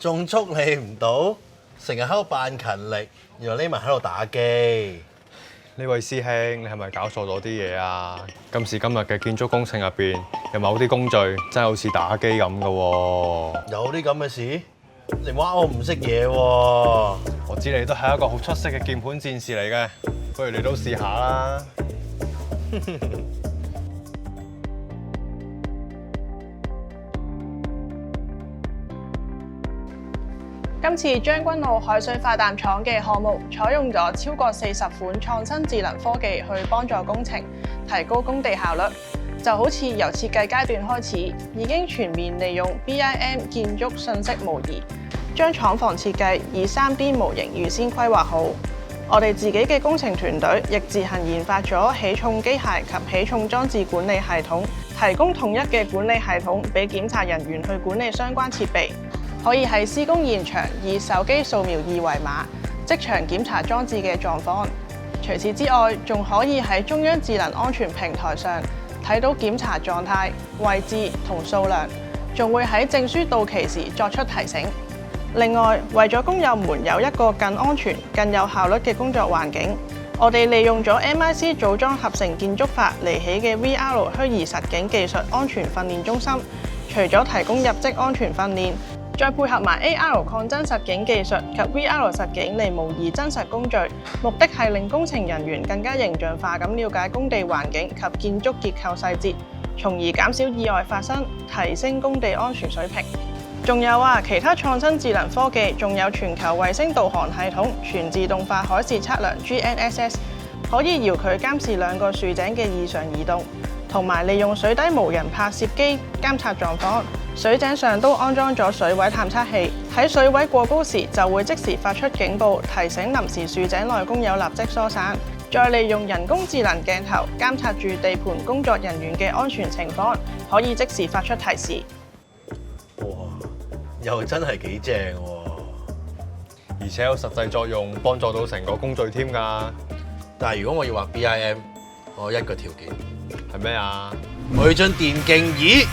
仲捉你唔到，成日喺度扮勤力，原來匿埋喺度打機。呢位師兄，你係咪搞錯咗啲嘢啊？今時今日嘅建築工程入邊，有某啲工序真係好似打機咁噶喎。有啲咁嘅事？你話我唔識嘢喎。我知你都係一個好出色嘅鍵盤戰士嚟嘅，不如你都試下啦。今次將軍澳海水化淡廠嘅項目採用咗超過40款創新智能科技去幫助工程，提高工地效率。就好似由設計階段開始，已經全面利用 BIM 建築信息模擬，將廠房設計以3D 模型預先規劃好。我哋自己嘅工程團隊亦自行研發咗起重機械及起重裝置管理系統，提供統一嘅管理系統俾檢查人員去管理相關設備。可以喺施工現場以手機掃描二維碼，即場檢查裝置嘅狀況。除此之外，仲可以喺中央智能安全平台上睇到檢查狀態、位置同數量，仲會喺證書到期時作出提醒。另外，為咗工友們有一個更安全、更有效率嘅工作環境，我哋利用咗 MIC 組裝合成建築法嚟起嘅 VR 虛擬實境技術安全訓練中心，除咗提供入職安全訓練，再配合埋 AR 抗真實境技術及 VR 實境嚟模擬真實工序，目的係令工程人員更加形象化咁了解工地環境及建築結構細節，從而減少意外發生，提升工地安全水平。仲有啊，其他創新智能科技仲有全球衛星導航系統、全自動化海事測量 GNSS， 可以遙距監視2個豎井嘅異常移動，同埋利用水底無人拍攝機監察狀況。水井上都安裝咗水位探測器，喺水位過高時就會即時發出警報，提醒臨時豎井內工友立即疏散。再利用人工智能鏡頭監察住地盤工作人員嘅安全情況，可以即時發出提示。哇，又真係幾正喎！而且有實際作用，幫助到成個工序添㗎。但係如果我要畫 BIM，我有一個條件係咩啊？我要將電競椅